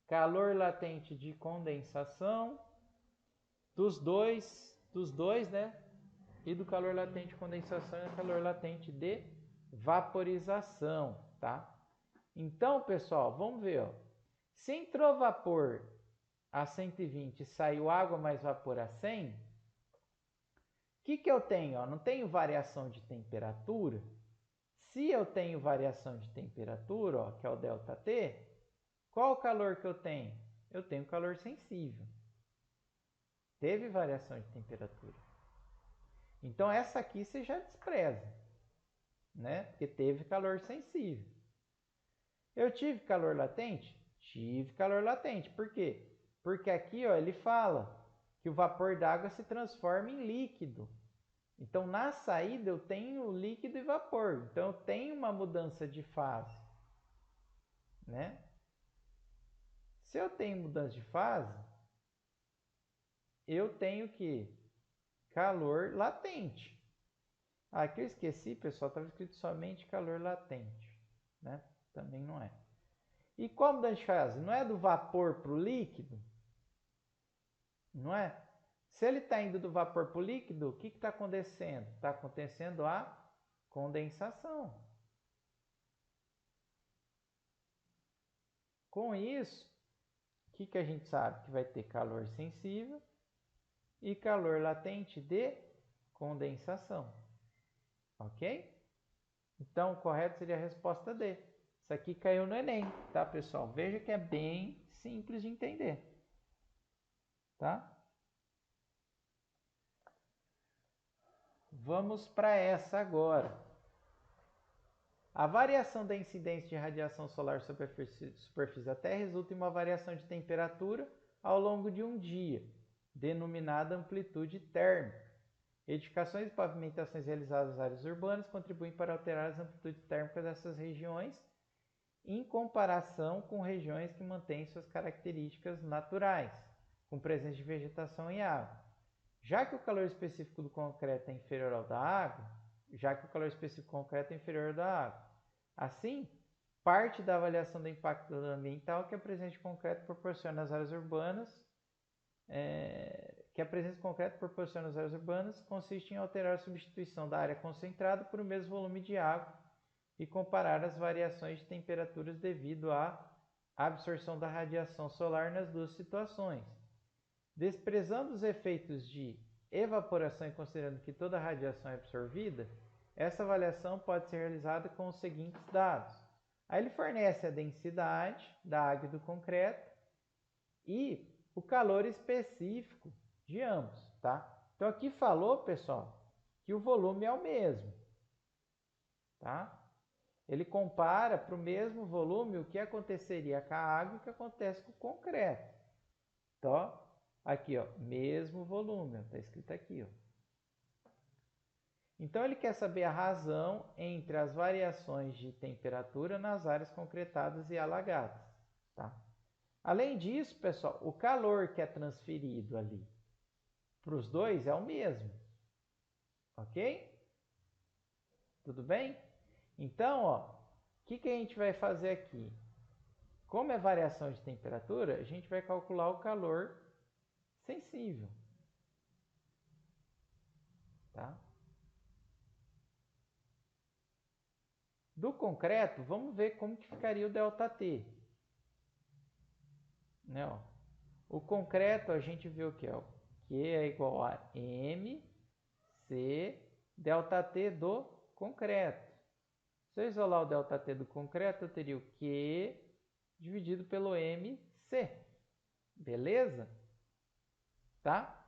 calor latente de condensação, dos dois, né? E do calor latente de condensação e do calor latente de vaporização, tá? Então, pessoal, vamos ver, ó. Se entrou vapor a 120 e saiu água mais vapor a 100, o que eu tenho? Ó? Não tenho variação de temperatura? Se eu tenho variação de temperatura, ó, que é o ΔT, qual o calor que eu tenho? Eu tenho calor sensível. Teve variação de temperatura. Então essa aqui você já despreza, né? Porque teve calor sensível. Eu tive calor latente? Tive calor latente. Por quê? Porque aqui, ó, ele fala que o vapor d'água se transforma em líquido. Então, na saída, eu tenho líquido e vapor. Então, eu tenho uma mudança de fase, né? Se eu tenho mudança de fase, eu tenho que calor latente. Aqui eu esqueci, pessoal, estava escrito somente calor latente, né? Também não é. E qual mudança de fase? Não é do vapor para o líquido? Não é? Se ele está indo do vapor para o líquido, o que está acontecendo? Está acontecendo a condensação. Com isso, o que a gente sabe? Que vai ter calor sensível e calor latente de condensação. Ok? Então, o correto seria a resposta D. Isso aqui caiu no Enem, tá, pessoal? Veja que é bem simples de entender. Tá? Vamos para essa agora. A variação da incidência de radiação solar sobre a superfície da Terra resulta em uma variação de temperatura ao longo de um dia, denominada amplitude térmica. Edificações e pavimentações realizadas nas áreas urbanas contribuem para alterar as amplitudes térmicas dessas regiões em comparação com regiões que mantêm suas características naturais, com presença de vegetação e água. Já que o calor específico do concreto é inferior ao da água, assim, parte da avaliação do impacto ambiental que a presença de concreto proporciona às áreas urbanas consiste em alterar a substituição da área concentrada por o mesmo volume de água e comparar as variações de temperaturas devido à absorção da radiação solar nas duas situações. Desprezando os efeitos de evaporação e considerando que toda a radiação é absorvida, essa avaliação pode ser realizada com os seguintes dados. Aí ele fornece a densidade da água e do concreto e o calor específico de ambos, tá? Então aqui falou, pessoal, que o volume é o mesmo, tá? Ele compara para o mesmo volume o que aconteceria com a água e o que acontece com o concreto. Então, aqui, ó, mesmo volume, está escrito aqui, ó. Então, ele quer saber a razão entre as variações de temperatura nas áreas concretadas e alagadas, tá? Além disso, pessoal, o calor que é transferido ali para os dois é o mesmo, ok? Tudo bem? Então, ó, o que a gente vai fazer aqui? Como é variação de temperatura, a gente vai calcular o calor sensível, tá? Do concreto, vamos ver como que ficaria o ΔT. Né, ó. O concreto, a gente viu o que? Ó, Q é igual a MC ΔT do concreto. Se eu isolar o ΔT do concreto, eu teria o Q dividido pelo MC. Beleza? Tá?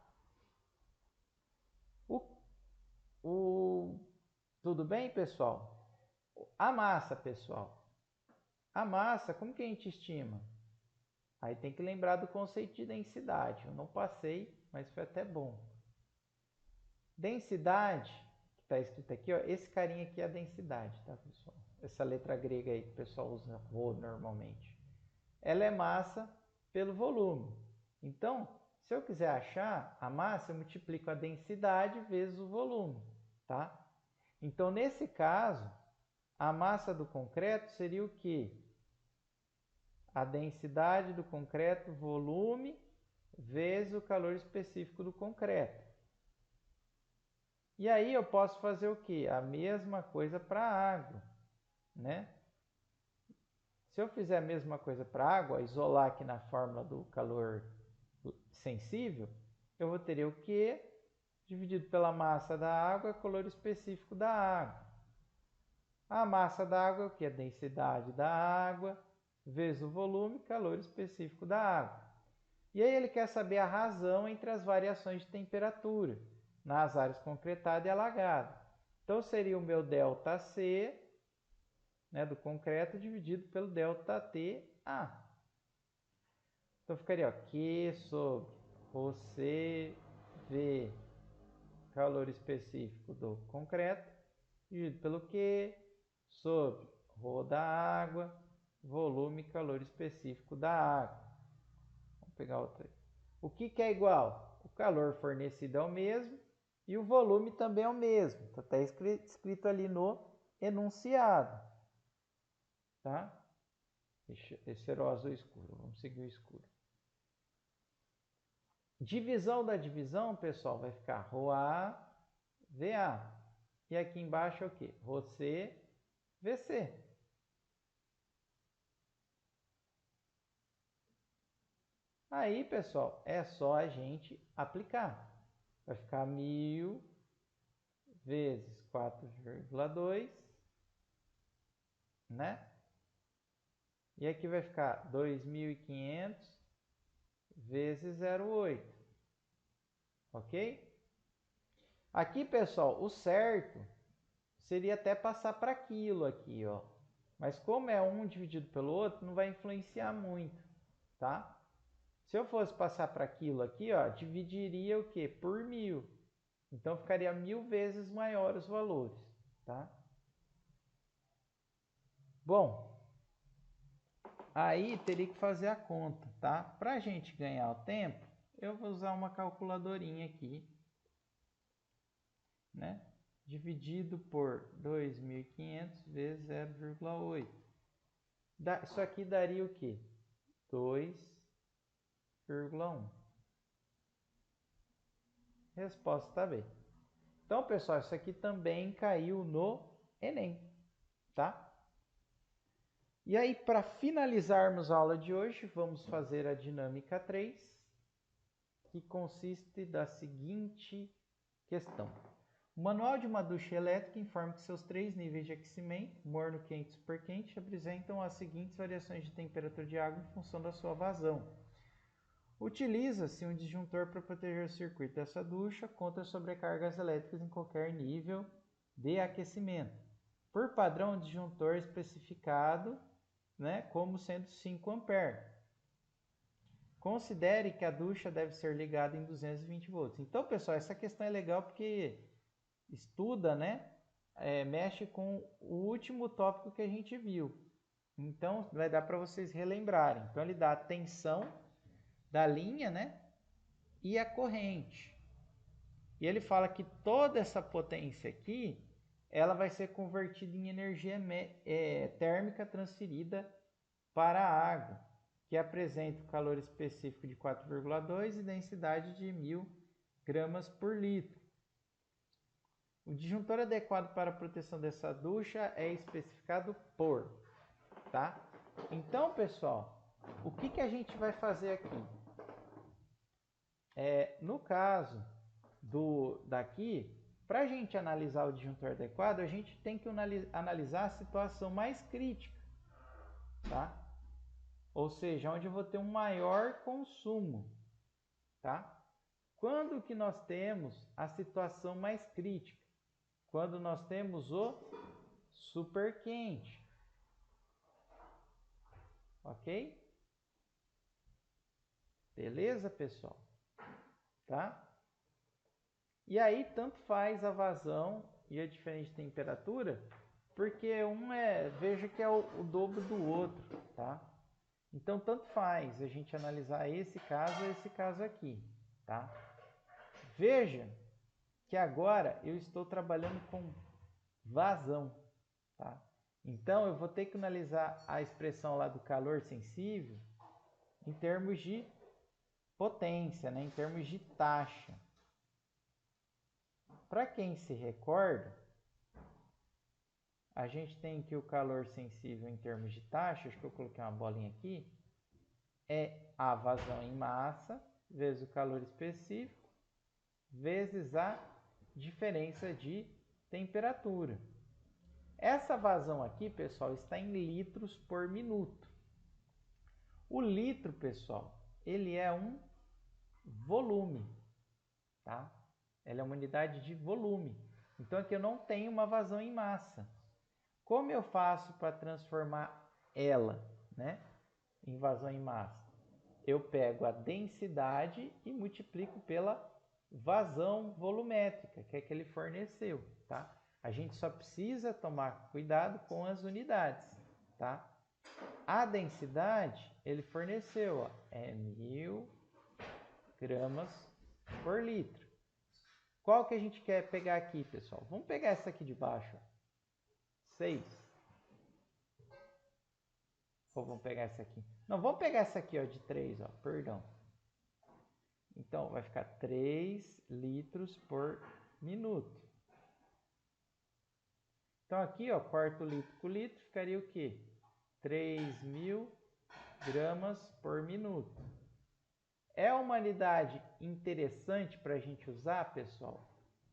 Tudo bem, pessoal? A massa, pessoal. A massa, como que a gente estima? Aí tem que lembrar do conceito de densidade. Eu não passei, mas foi até bom. Densidade, que está escrito aqui, ó, esse carinha aqui é a densidade, tá, pessoal? Essa letra grega aí que o pessoal usa Rho normalmente. Ela é massa pelo volume. Então, se eu quiser achar a massa, eu multiplico a densidade vezes o volume, tá? Então, nesse caso, a massa do concreto seria o quê? A densidade do concreto, volume, vezes o calor específico do concreto. E aí eu posso fazer o quê? A mesma coisa para a água, né? Se eu fizer a mesma coisa para a água, isolar aqui na fórmula do calor sensível, eu vou ter o Q dividido pela massa da água, calor específico da água. A massa da água é o que? A densidade da água vezes o volume, calor específico da água. E aí ele quer saber a razão entre as variações de temperatura nas áreas concretadas e alagadas. Então seria o meu ΔC, né, do concreto dividido pelo ΔTA. Então ficaria ó, Q sobre ρCV calor específico do concreto, dividido pelo Q, sobre ρ da água, volume e calor específico da água. Vamos pegar outra aí. O que é igual? O calor fornecido é o mesmo e o volume também é o mesmo. Está até escrito ali no enunciado. Tá? Esse era o azul escuro. Vamos seguir o escuro. Divisão da divisão, pessoal, vai ficar ρA, VA. E aqui embaixo é o quê? ρC, VC. Aí, pessoal, é só a gente aplicar. Vai ficar 1000 vezes 4,2, né? E aqui vai ficar 2.500 vezes 0,8. Ok? Aqui, pessoal, o certo seria até passar para aquilo aqui, ó. Mas como é um dividido pelo outro, não vai influenciar muito, tá? Se eu fosse passar para aquilo aqui, ó, dividiria o quê? Por 1000. Então, ficaria 1000 vezes maior os valores, tá? Bom, aí teria que fazer a conta, tá? Para a gente ganhar o tempo, eu vou usar uma calculadorinha aqui, né? Dividido por 2.500 vezes 0,8. Isso aqui daria o quê? 2,1. Resposta está B. Então, pessoal, isso aqui também caiu no Enem, tá? E aí, para finalizarmos a aula de hoje, vamos fazer a dinâmica 3, que consiste da seguinte questão. O manual de uma ducha elétrica informa que seus 3 níveis de aquecimento, morno, quente e superquente, apresentam as seguintes variações de temperatura de água em função da sua vazão. Utiliza-se um disjuntor para proteger o circuito dessa ducha contra sobrecargas elétricas em qualquer nível de aquecimento. Por padrão, o disjuntor é especificado, né, como sendo 5 A. Considere que a ducha deve ser ligada em 220 volts. Então, pessoal, essa questão é legal porque estuda, né, mexe com o último tópico que a gente viu. Então, vai dar para vocês relembrarem. Então, ele dá a tensão da linha, né, e a corrente. E ele fala que toda essa potência aqui, ela vai ser convertida em energia térmica transferida para a água, que apresenta o calor específico de 4,2 e densidade de 1000 gramas por litro. O disjuntor adequado para a proteção dessa ducha é especificado por, tá? Então, pessoal, o que a gente vai fazer aqui? No caso daqui, para a gente analisar o disjuntor adequado, a gente tem que analisar a situação mais crítica, tá? Ou seja, onde eu vou ter um maior consumo, tá? Quando que nós temos a situação mais crítica? Quando nós temos o superquente, ok? Beleza, pessoal? Tá? E aí, tanto faz a vazão e a diferença de temperatura, porque veja que é o dobro do outro, tá? Então, tanto faz a gente analisar esse caso aqui, tá? Veja que agora eu estou trabalhando com vazão, tá? Então, eu vou ter que analisar a expressão lá do calor sensível em termos de potência, né? Em termos de taxa. Para quem se recorda, a gente tem que o calor sensível em termos de taxa, acho que eu coloquei uma bolinha aqui, é a vazão em massa vezes o calor específico vezes a diferença de temperatura. Essa vazão aqui, pessoal, está em litros por minuto. O litro, pessoal, ele é um volume, tá? Ela é uma unidade de volume. Então aqui eu não tenho uma vazão em massa. Como eu faço para transformar ela, né, em vazão em massa? Eu pego a densidade e multiplico pela vazão volumétrica, que é que ele forneceu, tá? A gente só precisa tomar cuidado com as unidades, tá? A densidade, ele forneceu, ó, é 1000 gramas por litro. Qual que a gente quer pegar aqui, pessoal? Vamos pegar essa aqui de baixo, ó. 6. Ou vamos pegar essa aqui? Não, vamos pegar essa aqui, ó, de 3, ó, perdão. Então, vai ficar 3 litros por minuto. Então, aqui, ó, quarto litro com litro, ficaria o quê? 3.000 gramas por minuto. É uma unidade interessante para a gente usar, pessoal?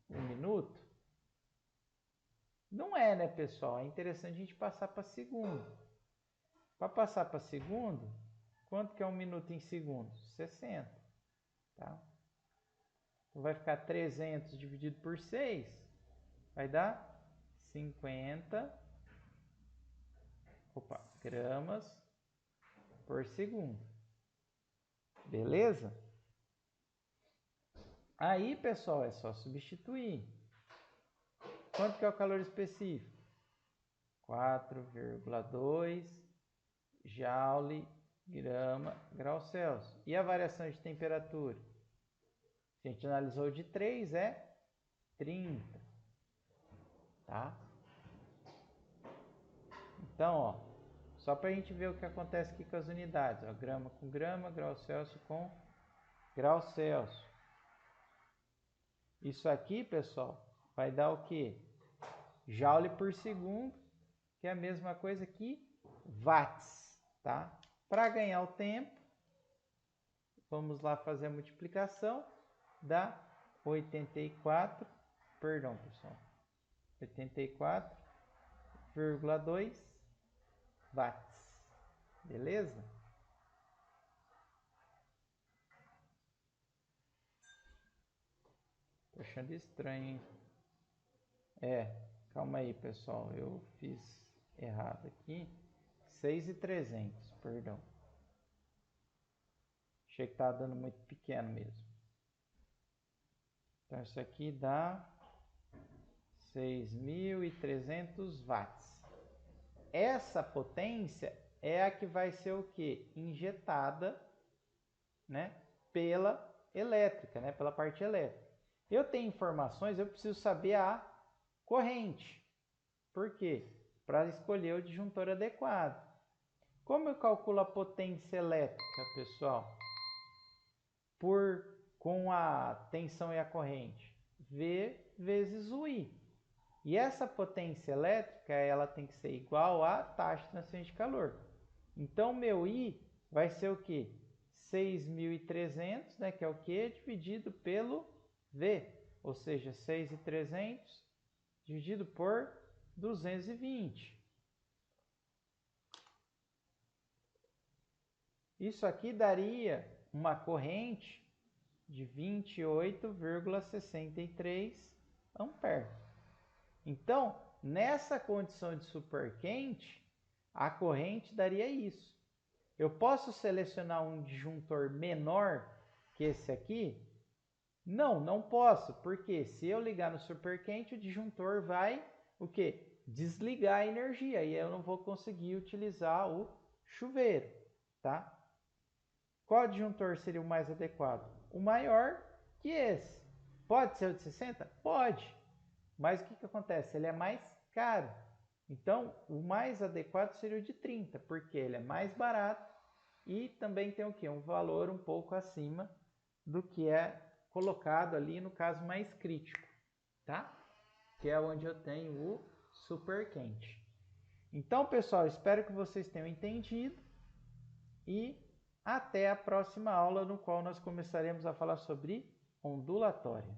Um minuto? Não é, né, pessoal? É interessante a gente passar para segundo. Para passar para segundo, quanto que é um minuto em segundos? 60. Tá? Então vai ficar 300 dividido por 6, vai dar 50 gramas por segundo. Beleza? Aí, pessoal, é só substituir. Quanto que é o calor específico? 4,2 joule grau Celsius. E a variação de temperatura? Se a gente analisou de 3, é 30. Tá? Então, ó, só para a gente ver o que acontece aqui com as unidades. Ó, grama com grama, grau Celsius com grau Celsius. Isso aqui, pessoal, vai dar o quê? Joule por segundo, que é a mesma coisa que watts, tá? Para ganhar o tempo, vamos lá fazer a multiplicação, dá 84,2 watts. Beleza? Tô achando estranho, hein? Calma aí, pessoal. Eu fiz errado aqui. 6.300, perdão. Achei que estava dando muito pequeno mesmo. Então, isso aqui dá 6.300 watts. Essa potência é a que vai ser o quê? Injetada, né, pela elétrica, né, pela parte elétrica. Eu tenho informações, eu preciso saber a corrente. Por quê? Para escolher o disjuntor adequado. Como eu calculo a potência elétrica, pessoal? Com a tensão e a corrente? V vezes o I. E essa potência elétrica, ela tem que ser igual à taxa de transferência de calor. Então, meu I vai ser o quê? 6.300, né, que é o quê? Dividido pelo V. Ou seja, 6.300 dividido por 220. Isso aqui daria uma corrente de 28,63 amperes. Então, nessa condição de superquente, a corrente daria isso. Eu posso selecionar um disjuntor menor que esse aqui? Não, não posso, porque se eu ligar no superquente, o disjuntor vai o quê? Desligar a energia e eu não vou conseguir utilizar o chuveiro, tá? Qual disjuntor seria o mais adequado? O maior que esse. Pode ser o de 60? Pode. Mas o que acontece? Ele é mais caro. Então, o mais adequado seria o de 30, porque ele é mais barato e também tem o quê? Um valor um pouco acima do que é colocado ali no caso mais crítico, tá? Que é onde eu tenho o super quente. Então, pessoal, espero que vocês tenham entendido e até a próxima aula, no qual nós começaremos a falar sobre ondulatória.